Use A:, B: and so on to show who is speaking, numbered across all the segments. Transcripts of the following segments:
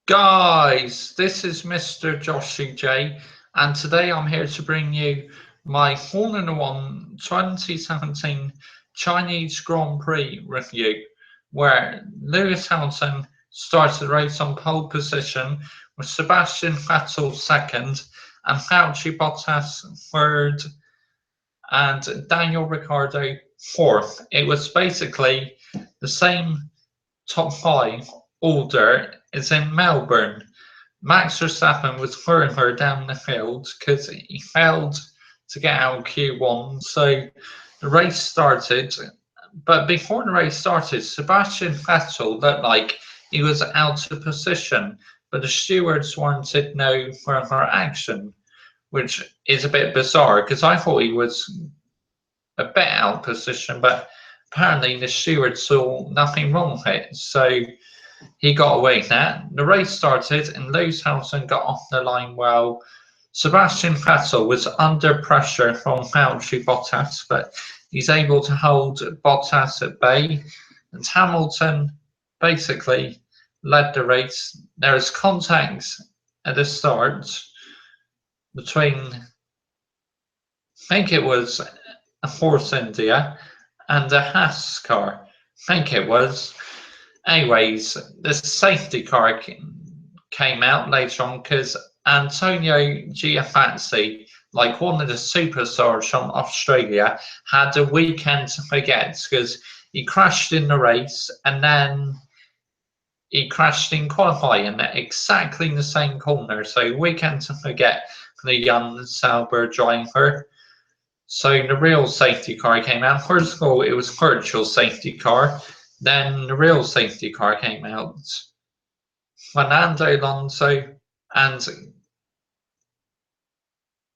A: Guys, this is Mr. Joshy J, and today I'm here to bring you my Formula 1 2017 Chinese Grand Prix review, where Lewis Hamilton started the race on pole position with Sebastian Vettel second and Valtteri Bottas third and Daniel Ricciardo fourth. It was basically the same top five order is in Melbourne. Max Verstappen was further down the field because he failed to get out of Q1. So the race started, but before the race started, Sebastian Vettel looked like he was out of position, but the stewards wanted no further action, which is a bit bizarre because I thought he was a bit out of position, but apparently the steward saw nothing wrong with it. So he got away with that. The race started and Lewis Hamilton got off the line well. Sebastian Vettel was under pressure from Valtteri Bottas, but he's able to hold Bottas at bay. And Hamilton basically led the race. There was contact at the start between, I think it was a Force India and a Haas car. I think it was. Anyways, the safety car came out later on because Antonio Giovinazzi, like one of the superstars from Australia, had a weekend to forget because he crashed in the race and then he crashed in qualifying at exactly the same corner. So weekend to forget for the young Sauber driver. So the real safety car came out. First of all, it was virtual safety car. Then the real safety car came out. Fernando Alonso and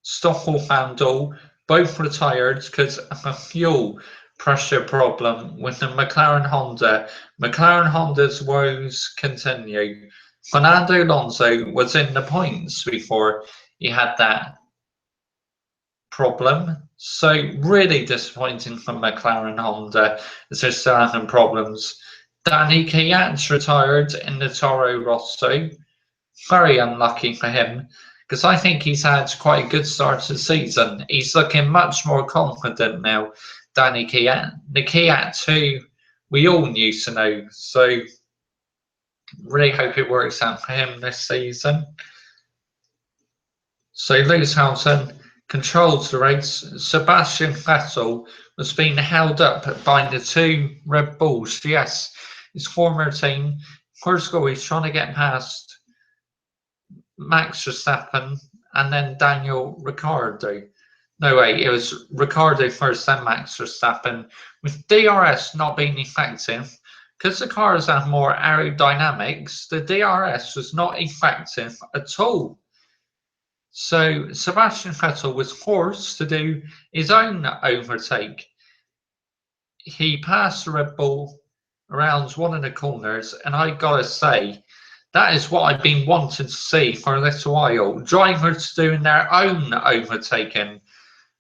A: Stoffel van Dol both retired because of a fuel pressure problem with the McLaren Honda. McLaren Honda's woes continue. Fernando Alonso was in the points before he had that problem. So really disappointing for McLaren Honda as they're still having problems. Danny Kvyat retired in the Toro Rosso. Very unlucky for him because I think he's had quite a good start to the season. He's looking much more confident now, Danny Kvyat. The Kvyat who we all used to know. So really hope it works out for him this season. So Lewis Hamilton controls the race. Sebastian Vettel was being held up by the two Red Bulls. Yes, his former team. First of all, he's trying to get past Max Verstappen and then Daniel Ricciardo. No, wait, it was Ricciardo first, then Max Verstappen. With DRS not being effective, because the cars have more aerodynamics, the DRS was not effective at all. So Sebastian Vettel was forced to do his own overtake. He passed the Red Bull around one of the corners, and I gotta say, that is what I've been wanting to see for a little while. Drivers doing their own overtaking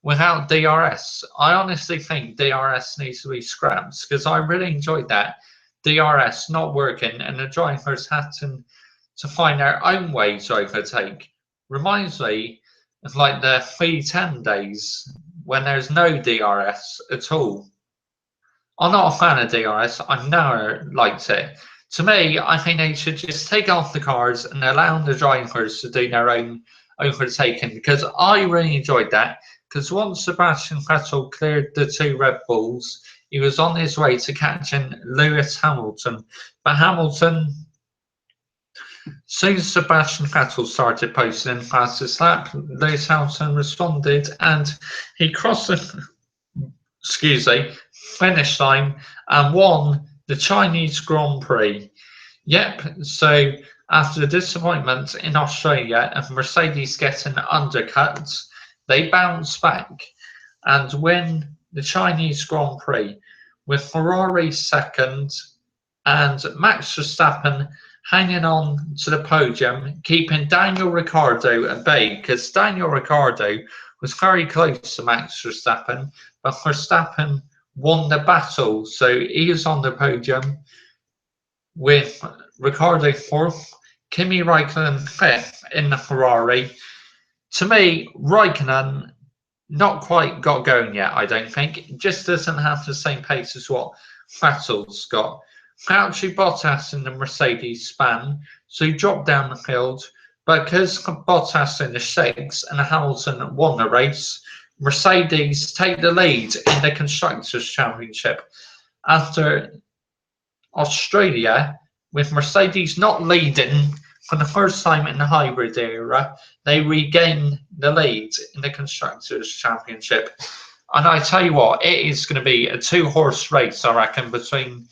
A: without DRS. I honestly think DRS needs to be scrapped because I really enjoyed that. DRS not working, and the drivers had to find their own way to overtake. Reminds me of like the 310 days when there's no DRS at all. I'm not a fan of DRS. I've never liked it. To me, I think they should just take off the cars and allow the drivers to do their own overtaking because I really enjoyed that. Because once Sebastian Vettel cleared the two Red Bulls, he was on his way to catching Lewis Hamilton. But Hamilton, soon as Sebastian Vettel started posting in fastest lap, Lewis Hamilton responded and he crossed the finish line and won the Chinese Grand Prix. Yep, so after the disappointment in Australia and Mercedes getting undercut, they bounced back and win the Chinese Grand Prix with Ferrari second and Max Verstappen hanging on to the podium, keeping Daniel Ricciardo at bay because Daniel Ricciardo was very close to Max Verstappen, but Verstappen won the battle, so he is on the podium with Ricciardo fourth, Kimi Raikkonen 5th in the Ferrari. To me, Raikkonen not quite got going yet, I don't think. It just doesn't have the same pace as what Vettel's got. Actually, Bottas in the Mercedes span, so he dropped down the field. But because Bottas finished 6th and Hamilton won the race, Mercedes take the lead in the Constructors' Championship. After Australia, with Mercedes not leading for the first time in the hybrid era, they regain the lead in the Constructors' Championship. And I tell you what, it is going to be a two-horse race, I reckon, between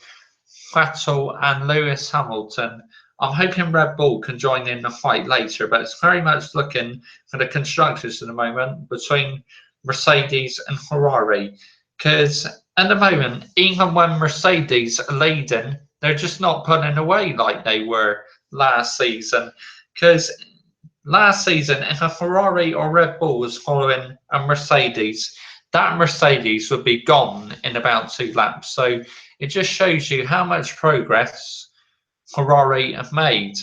A: Vettel and Lewis Hamilton. I'm hoping Red Bull can join in the fight later, but it's very much looking for the constructors at the moment between Mercedes and Ferrari. Because at the moment, even when Mercedes are leading, they're just not putting away like they were last season. Because last season, if a Ferrari or Red Bull was following a Mercedes, that Mercedes would be gone in about 2 laps. So it just shows you how much progress Ferrari have made.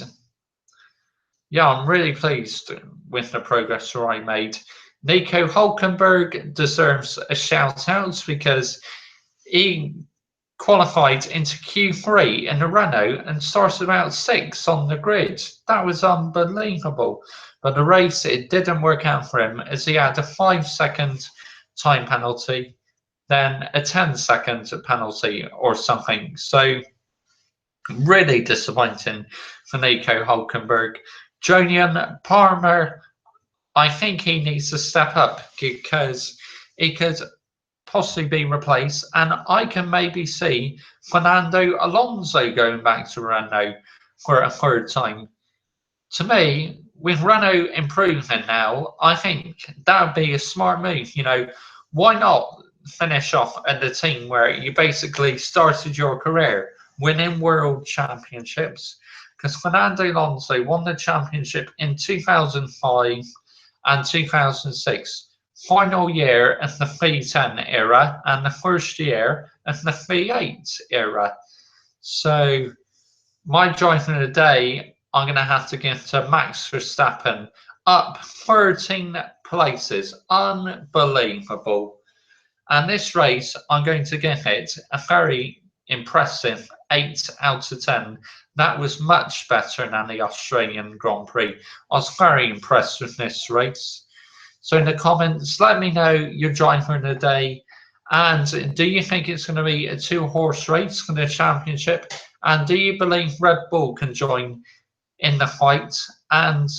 A: Yeah, I'm really pleased with the progress Ferrari made. Nico Hulkenberg deserves a shout out because he qualified into Q3 in the Renault and started about 6th on the grid. That was unbelievable. But the race, it didn't work out for him as he had a 5-second time penalty, then a 10-second penalty or something. So really disappointing for Nico Hulkenberg. Jolyon Palmer, I think he needs to step up because he could possibly be replaced, and I can maybe see Fernando Alonso going back to Renault for a 3rd time. To me, with Renault improving now, I think that would be a smart move. Why not finish off at the team where you basically started your career winning world championships? Because Fernando Alonso won the championship in 2005 and 2006. Final year of the V10 era and the first year of the V8 era. So my driver of the day, I'm going to have to give to Max Verstappen, up 13 places. Unbelievable. And this race, I'm going to give it a very impressive 8 out of 10. That was much better than the Australian Grand Prix. I was very impressed with this race. So in the comments, let me know your driver of the day. And do you think it's going to be a 2-horse race for the championship? And do you believe Red Bull can join in the fight? And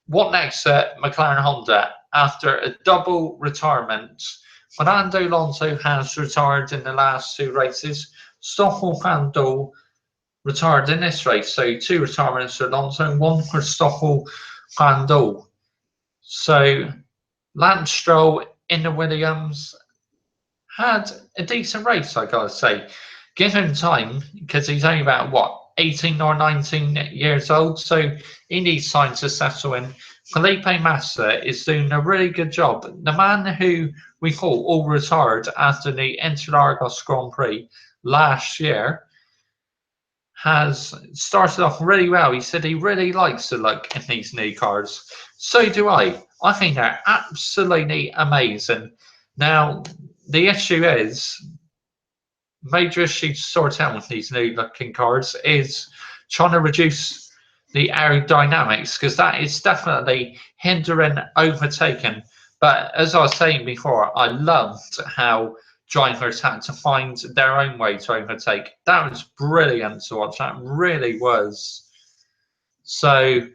A: what next at McLaren Honda after a double retirement? Fernando Alonso has retired in the last 2 races. Stoffel Van Dole retired in this race. So 2 retirements for Alonso and 1 for Stoffel Van Dole. So Lance Stroll in the Williams had a decent race, I gotta say. Give him time because he's only about 18 or 19 years old, so he needs time to settle in. Felipe Massa is doing a really good job. The man who we thought all retired after the Interlagos Grand Prix last year has started off really well. He said he really likes the look in these new cars. So do I. I think they're absolutely amazing. Now, the issue is, major issue to sort out with these new looking cars is trying to reduce the aerodynamics, because that is definitely hindering overtaking. But as I was saying before, I loved how drivers had to find their own way to overtake. That was brilliant to watch. That really was. So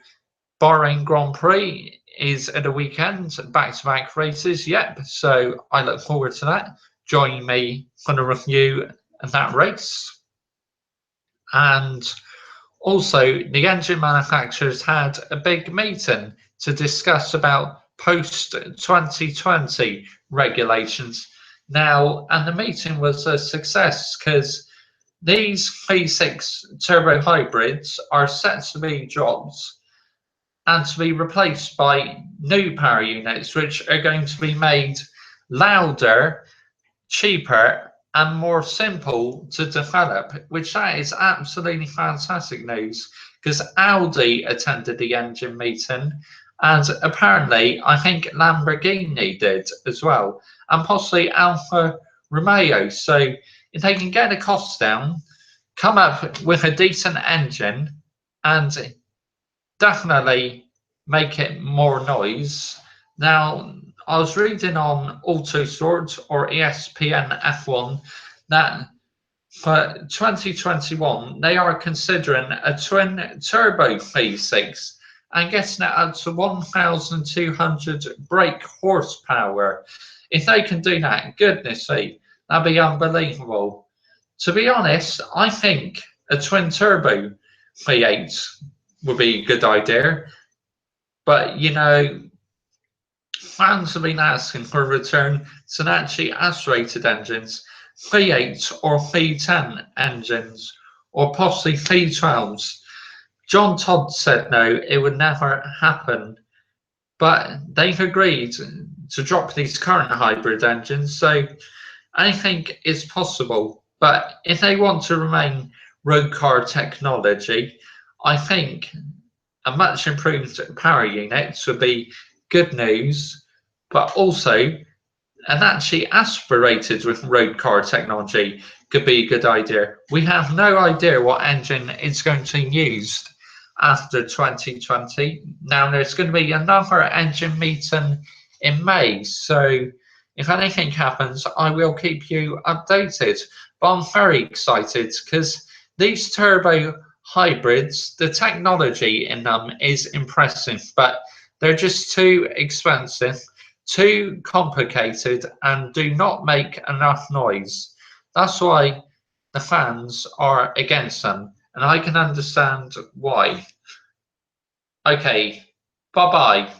A: Bahrain Grand Prix is at the weekend, back-to-back races. Yep. So I look forward to that. Join me for the review of that race. And also, the engine manufacturers had a big meeting to discuss about post-2020 regulations. Now, and the meeting was a success because these V6 turbo hybrids are set to be dropped and to be replaced by new power units, which are going to be made louder, cheaper, and more simple to develop, which that is absolutely fantastic news because Audi attended the engine meeting and apparently I think Lamborghini did as well and possibly Alfa Romeo. So if they can get the costs down, come up with a decent engine and definitely make it more noise. Now, I was reading on Autosport or ESPN F1 that for 2021 they are considering a twin turbo V6 and getting it up to 1,200 brake horsepower. If they can do that, goodness sake, that'd be unbelievable. To be honest, I think a twin turbo V8 would be a good idea. But fans have been asking for a return to actually aspirated engines, V8 or V10 engines, or possibly V12s. John Todd said no, it would never happen. But they've agreed to drop these current hybrid engines, so anything is possible. But if they want to remain road car technology, I think a much improved power unit would be good news, but also an actually aspirated with road car technology could be a good idea. We have no idea what engine is going to be used after 2020. Now there's going to be another engine meeting in May, so if anything happens, I will keep you updated. But I'm very excited because these turbo hybrids, the technology in them is impressive, but they're just too expensive, too complicated, and do not make enough noise. That's why the fans are against them, and I can understand why. Okay, bye bye.